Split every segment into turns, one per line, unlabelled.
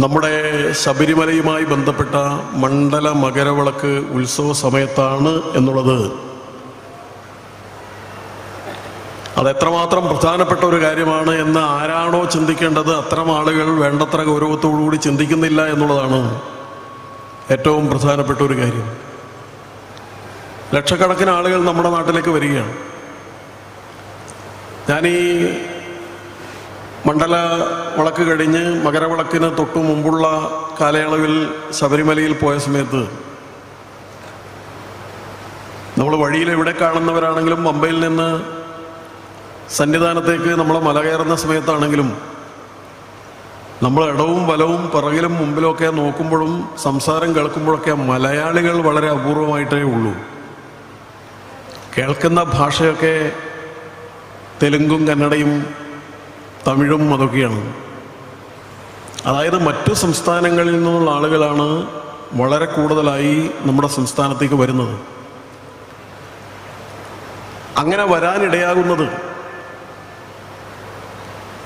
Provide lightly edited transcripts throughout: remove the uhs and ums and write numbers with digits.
നമ്മുടെ ശബരിമലയുമായി ബന്ധപ്പെട്ട മണ്ഡല മകരവിളക്ക് ഉത്സവ സമയത്താണ് എന്നുള്ളത് അതെത്രമാത്രം പ്രധാനപ്പെട്ട ഒരു കാര്യമാണ് എന്ന് ആരാണോ ചിന്തിക്കേണ്ടത് അത്തരം ആളുകൾ വേണ്ടത്ര ഗൗരവത്തോടുകൂടി ചിന്തിക്കുന്നില്ല എന്നുള്ളതാണ് ഏറ്റവും പ്രധാനപ്പെട്ട ഒരു കാര്യം. ലക്ഷക്കണക്കിന് ആളുകൾ നമ്മുടെ നാട്ടിലേക്ക് വരികയാണ്. ഞാനീ മണ്ഡല വിളക്ക് കഴിഞ്ഞ് മകരവിളക്കിന് തൊട്ടു മുമ്പുള്ള കാലയളവിൽ ശബരിമലയിൽ പോയ സമയത്ത് നമ്മൾ വഴിയിൽ എവിടെ കാണുന്നവരാണെങ്കിലും പമ്പയിൽ നിന്ന് സന്നിധാനത്തേക്ക് നമ്മൾ മല കയറുന്ന സമയത്താണെങ്കിലും നമ്മൾ ഇടവും വലവും പിറകിലും മുമ്പിലൊക്കെ നോക്കുമ്പോഴും സംസാരം കേൾക്കുമ്പോഴൊക്കെ മലയാളികൾ വളരെ അപൂർവമായിട്ടേ ഉള്ളൂ. കേൾക്കുന്ന ഭാഷയൊക്കെ തെലുങ്കും കന്നഡയും തമിഴും അതൊക്കെയാണ്. അതായത് മറ്റു സംസ്ഥാനങ്ങളിൽ നിന്നുള്ള ആളുകളാണ് വളരെ കൂടുതലായി നമ്മുടെ സംസ്ഥാനത്തേക്ക് വരുന്നത്. അങ്ങനെ വരാനിടയാകുന്നത്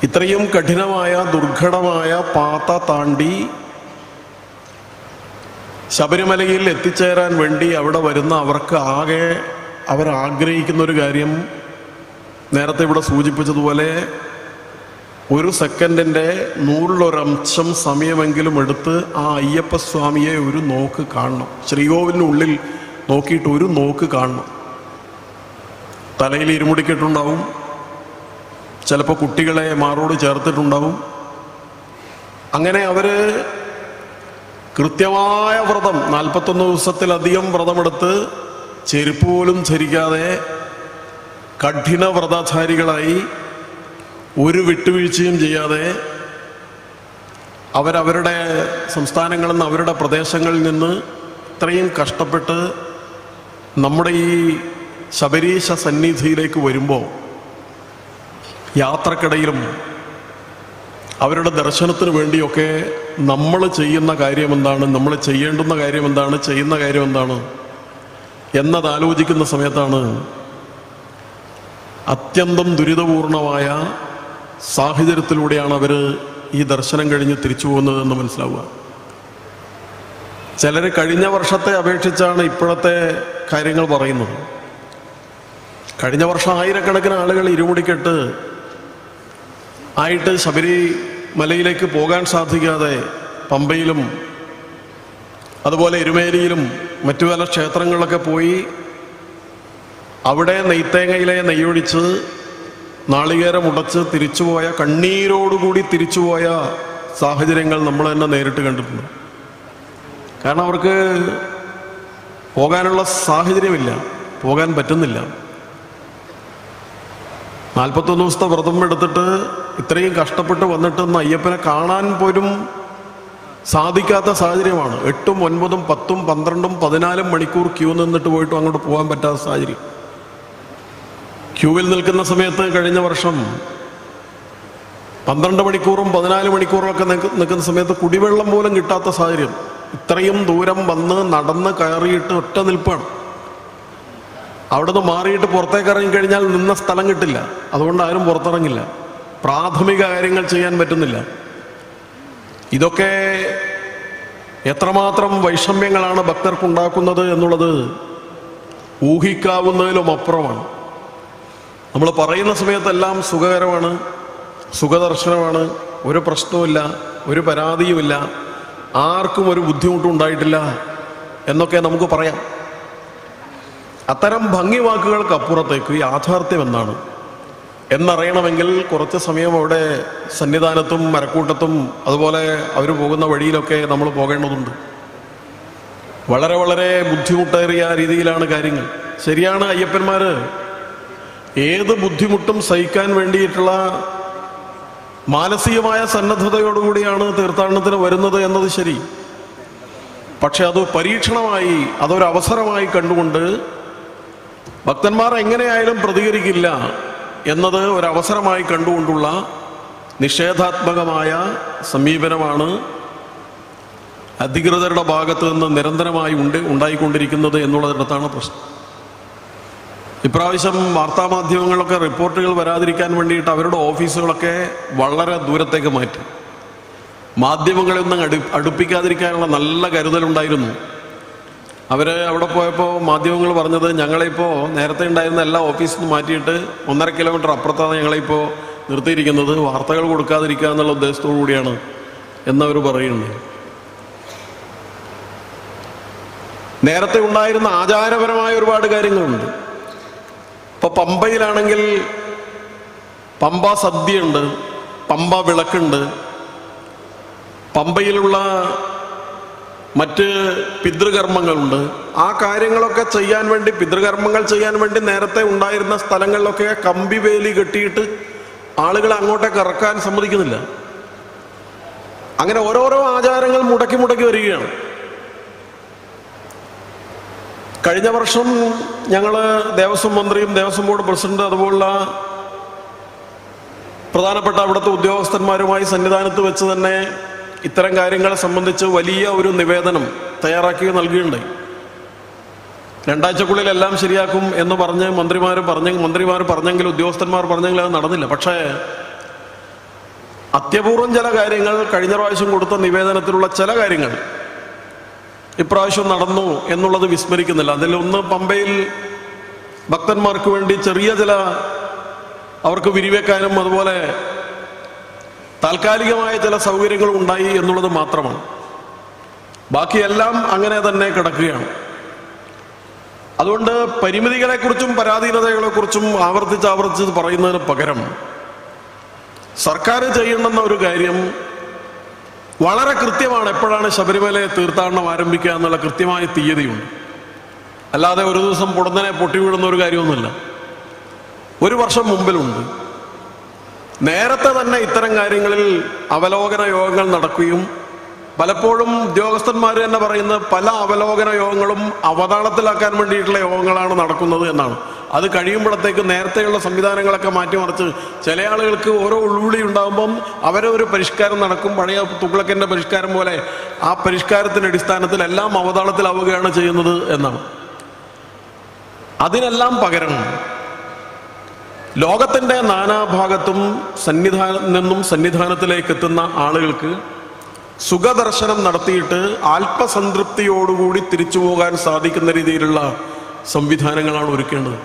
ഇത്രയും കഠിനമായ ദുർഘടമായ പാത താണ്ടി ശബരിമലയിൽ എത്തിച്ചേരാൻ വേണ്ടി അവിടെ വരുന്ന അവർക്ക് ആകെ അവരാഗ്രഹിക്കുന്നൊരു കാര്യം നേരത്തെ ഇവിടെ സൂചിപ്പിച്ചതുപോലെ ഒരു സെക്കൻഡിൻ്റെ 100% സമയമെങ്കിലും എടുത്ത് ആ അയ്യപ്പസ്വാമിയെ ഒരു നോക്ക് കാണണം. ശ്രീകോവിലിനുള്ളിൽ നോക്കിയിട്ട് ഒരു നോക്ക് കാണണം. തലയിൽ ഇരുമുടിക്കെട്ടുണ്ടാവും, ചിലപ്പോൾ കുട്ടികളെ മാറോട് ചേർത്തിട്ടുണ്ടാവും. അങ്ങനെ അവർ കൃത്യമായ വ്രതം 41 ദിവസത്തിലധികം വ്രതമെടുത്ത് ചെരുപ്പ് പോലും ധരിക്കാതെ കഠിന വ്രതാധാരികളായി ഒരു വിട്ടുവീഴ്ചയും ചെയ്യാതെ അവരവരുടെ സംസ്ഥാനങ്ങളിൽ നിന്ന് അവരുടെ പ്രദേശങ്ങളിൽ നിന്ന് ഇത്രയും കഷ്ടപ്പെട്ട് നമ്മുടെ ഈ ശബരീശ സന്നിധിയിലേക്ക് വരുമ്പോൾ യാത്രക്കിടയിലും അവരുടെ ദർശനത്തിന് വേണ്ടിയൊക്കെ നമ്മൾ ചെയ്യുന്ന കാര്യം എന്താണ്, നമ്മൾ ചെയ്യേണ്ടുന്ന കാര്യം എന്താണ്, ചെയ്യുന്ന കാര്യം എന്താണ് എന്നതാലോചിക്കുന്ന സമയത്താണ് അത്യന്തം ദുരിതപൂർണമായ സാഹചര്യത്തിലൂടെയാണ് അവർ ഈ ദർശനം കഴിഞ്ഞ് തിരിച്ചു പോകുന്നതെന്ന് മനസ്സിലാവുക. ചിലർ കഴിഞ്ഞ വർഷത്തെ അപേക്ഷിച്ചാണ് ഇപ്പോഴത്തെ കാര്യങ്ങൾ പറയുന്നത്. കഴിഞ്ഞ വർഷം ആയിരക്കണക്കിന് ആളുകൾ ഇരുമുടിക്കെട്ട് ആയിട്ട് ശബരിമലയിലേക്ക് പോകാൻ സാധിക്കാതെ പമ്പയിലും അതുപോലെ എരുമേലിയിലും മറ്റു പല ക്ഷേത്രങ്ങളിലൊക്കെ പോയി അവിടെ നെയ്ത്തേങ്ങയിലെ നെയ്യൊഴിച്ച് നാളികേരം ഉടച്ച് തിരിച്ചുപോയ, കണ്ണീരോടുകൂടി തിരിച്ചുപോയ സാഹചര്യങ്ങൾ നമ്മൾ തന്നെ നേരിട്ട് കണ്ടിട്ടുണ്ട്. കാരണം അവർക്ക് പോകാനുള്ള സാഹചര്യമില്ല, പോകാൻ പറ്റുന്നില്ല. 41 ദിവസത്തെ വ്രതം എടുത്തിട്ട് ഇത്രയും കഷ്ടപ്പെട്ട് വന്നിട്ട് അയ്യപ്പനെ കാണാൻ പോലും സാധിക്കാത്ത സാഹചര്യമാണ്. 8, 9, 10, 12, 14 മണിക്കൂർ ക്യൂ നിന്നിട്ട് പോയിട്ടും അങ്ങോട്ട് പോകാൻ പറ്റാത്ത സാഹചര്യം. ക്യൂവിൽ നിൽക്കുന്ന സമയത്ത് കഴിഞ്ഞ വർഷം 12 മണിക്കൂറും 14 മണിക്കൂറും ഒക്കെ നിൽക്കുന്ന സമയത്ത് കുടിവെള്ളം പോലും കിട്ടാത്ത സാഹചര്യം. ഇത്രയും ദൂരം വന്ന് നടന്ന് കയറിയിട്ട് ഒറ്റ നിൽപ്പാണ്. അവിടെ നിന്ന് മാറിയിട്ട് പുറത്തേക്ക് ഇറങ്ങിക്കഴിഞ്ഞാൽ നിന്ന സ്ഥലം കിട്ടില്ല. അതുകൊണ്ട് ആരും പുറത്തിറങ്ങില്ല. പ്രാഥമിക കാര്യങ്ങൾ ചെയ്യാൻ പറ്റുന്നില്ല. ഇതൊക്കെ എത്രമാത്രം വൈഷമ്യങ്ങളാണ് ഭക്തർക്കുണ്ടാക്കുന്നത് എന്നുള്ളത് ഊഹിക്കാവുന്നതിലും അപ്പുറമാണ്. നമ്മൾ പറയുന്ന സമയത്തെല്ലാം സുഖകരമാണ്, സുഖദർശനമാണ്, ഒരു പ്രശ്നവുമില്ല, ഒരു പരാതിയുമില്ല, ആർക്കും ഒരു ബുദ്ധിമുട്ടും ഉണ്ടായിട്ടില്ല എന്നൊക്കെ നമുക്ക് പറയാം. അത്തരം ഭംഗി വാക്കുകൾക്ക് അപ്പുറത്തേക്ക് യാഥാർത്ഥ്യം എന്താണ് എന്നറിയണമെങ്കിൽ കുറച്ച് സമയം അവിടെ സന്നിധാനത്തും മരക്കൂട്ടത്തും അതുപോലെ അവർ പോകുന്ന വഴിയിലൊക്കെ നമ്മൾ പോകേണ്ടതുണ്ട്. വളരെ വളരെ ബുദ്ധിമുട്ടേറിയ രീതിയിലാണ് കാര്യങ്ങൾ. ശരിയാണ്, അയ്യപ്പന്മാർ ഏത് ബുദ്ധിമുട്ടും സഹിക്കാൻ വേണ്ടിയിട്ടുള്ള മാനസികമായ സന്നദ്ധതയോടുകൂടിയാണ് തീർത്ഥാടനത്തിന് വരുന്നത് എന്നത് ശരി. പക്ഷെ അത് പരീക്ഷണമായി, അതൊരവസരമായി കണ്ടുകൊണ്ട് ഭക്തന്മാർ എങ്ങനെയായാലും പ്രതികരിക്കില്ല എന്നത് ഒരവസരമായി കണ്ടുകൊണ്ടുള്ള നിഷേധാത്മകമായ സമീപനമാണ് അധികൃതരുടെ ഭാഗത്ത് നിന്ന് നിരന്തരമായി ഉണ്ടായിക്കൊണ്ടിരിക്കുന്നത് എന്നുള്ളതിനകത്താണ് പ്രശ്നം. ഇപ്രാവശ്യം വാർത്താമാധ്യമങ്ങളൊക്കെ റിപ്പോർട്ടുകൾ വരാതിരിക്കാൻ വേണ്ടിയിട്ട് അവരുടെ ഓഫീസുകളൊക്കെ വളരെ ദൂരത്തേക്ക് മാറ്റി. മാധ്യമങ്ങളെ ഒന്നും അടുപ്പിക്കാതിരിക്കാനുള്ള നല്ല കരുതലുണ്ടായിരുന്നു. അവിടെ പോയപ്പോൾ മാധ്യമങ്ങൾ പറഞ്ഞത്, ഞങ്ങളിപ്പോൾ നേരത്തെ ഉണ്ടായിരുന്ന എല്ലാ ഓഫീസിൽ നിന്ന് മാറ്റിയിട്ട് 1.5 കിലോമീറ്റർ അപ്പുറത്താണ് ഞങ്ങളിപ്പോൾ നിർത്തിയിരിക്കുന്നത്, വാർത്തകൾ കൊടുക്കാതിരിക്കുക എന്നുള്ള ഉദ്ദേശത്തോടു കൂടിയാണ് എന്നവർ പറയുന്നുണ്ട്. നേരത്തെ ഉണ്ടായിരുന്ന ആചാരപരമായ ഒരുപാട് കാര്യങ്ങളുണ്ട്. ഇപ്പോൾ പമ്പയിലാണെങ്കിൽ പമ്പ സദ്യയുണ്ട്, പമ്പ വിളക്കുണ്ട്, പമ്പയിലുള്ള മറ്റ് പിതൃകർമ്മങ്ങളുണ്ട്. ആ കാര്യങ്ങളൊക്കെ ചെയ്യാൻ വേണ്ടി, പിതൃകർമ്മങ്ങൾ ചെയ്യാൻ വേണ്ടി നേരത്തെ ഉണ്ടായിരുന്ന സ്ഥലങ്ങളിലൊക്കെ കമ്പിവേലി കെട്ടിയിട്ട് ആളുകളെ അങ്ങോട്ടേക്ക് ഇറക്കാൻ സമ്മതിക്കുന്നില്ല. അങ്ങനെ ഓരോരോ ആചാരങ്ങൾ മുടക്കി വരികയാണ്. കഴിഞ്ഞ വർഷം ഞങ്ങൾ ദേവസ്വം മന്ത്രിയും ദേവസ്വം ബോർഡ് പ്രസിഡന്റ് അതുപോലുള്ള പ്രധാനപ്പെട്ട അവിടുത്തെ ഉദ്യോഗസ്ഥന്മാരുമായി സന്നിധാനത്ത് വെച്ച് തന്നെ ഇത്തരം കാര്യങ്ങളെ സംബന്ധിച്ച് വലിയ ഒരു നിവേദനം തയ്യാറാക്കി നൽകിയിട്ടുണ്ടായി. 2 ആഴ്ചക്കുള്ളിൽ എല്ലാം ശരിയാക്കും എന്ന് പറഞ്ഞ് മന്ത്രിമാർ പറഞ്ഞെങ്കിൽ, ഉദ്യോഗസ്ഥന്മാർ പറഞ്ഞെങ്കിൽ അത് നടന്നില്ല. പക്ഷേ അത്യപൂർവം ചില കാര്യങ്ങൾ, കഴിഞ്ഞ പ്രാവശ്യം കൊടുത്ത നിവേദനത്തിലുള്ള ചില കാര്യങ്ങൾ ഇപ്രാവശ്യം നടന്നു എന്നുള്ളത് വിസ്മരിക്കുന്നില്ല. അതിലൊന്ന്, പമ്പയിൽ ഭക്തന്മാർക്ക് വേണ്ടി ചെറിയ ചില അവർക്ക് വിരിവെക്കാനും അതുപോലെ താൽക്കാലികമായ ചില സൗകര്യങ്ങൾ ഉണ്ടായി എന്നുള്ളത് മാത്രമാണ്. ബാക്കിയെല്ലാം അങ്ങനെ തന്നെ കിടക്കുകയാണ്. അതുകൊണ്ട് പരിമിതികളെക്കുറിച്ചും പരാധീനതകളെക്കുറിച്ചും ആവർത്തിച്ച് പറയുന്നതിന് പകരം സർക്കാർ ചെയ്യണമെന്ന ഒരു കാര്യം വളരെ കൃത്യമാണ്. എപ്പോഴാണ് ശബരിമല തീർത്ഥാടനം ആരംഭിക്കുക എന്നുള്ള കൃത്യമായ തീയതിയുണ്ട്. അല്ലാതെ ഒരു ദിവസം പൊടുന്നനെ പൊട്ടി വീഴുന്ന ഒരു കാര്യമൊന്നുമില്ല. 1 വർഷം മുമ്പിലുണ്ട്. നേരത്തെ തന്നെ ഇത്തരം കാര്യങ്ങളിൽ അവലോകന യോഗങ്ങൾ നടക്കുകയും പലപ്പോഴും ഉദ്യോഗസ്ഥന്മാർ തന്നെ പറയുന്ന പല അവലോകന യോഗങ്ങളും അവതാളത്തിലാക്കാൻ വേണ്ടിയിട്ടുള്ള യോഗങ്ങളാണ് നടക്കുന്നത് എന്നാണ്. അത് കഴിയുമ്പോഴത്തേക്ക് നേരത്തെയുള്ള സംവിധാനങ്ങളൊക്കെ മാറ്റിമറിച്ച് ചില ആളുകൾക്ക് ഓരോ ഉൾവിളി ഉണ്ടാകുമ്പം അവരെ ഒരു പരിഷ്കാരം നടക്കും. പഴയ തുഗ്ലക്കിൻ്റെ പരിഷ്കാരം പോലെ ആ പരിഷ്കാരത്തിൻ്റെ അടിസ്ഥാനത്തിൽ എല്ലാം അവതാളത്തിലാവുകയാണ് ചെയ്യുന്നത് എന്നാണ്. അതിനെല്ലാം പകരം ലോകത്തിൻ്റെ നാനാഭാഗത്തും സന്നിധാനത്തിലേക്ക് എത്തുന്ന ആളുകൾക്ക് സുഖദർശനം നടത്തിയിട്ട് ആത്മസംതൃപ്തിയോടുകൂടി തിരിച്ചു പോകാൻ സാധിക്കുന്ന രീതിയിലുള്ള സംവിധാനങ്ങളാണ് ഒരുക്കേണ്ടത്.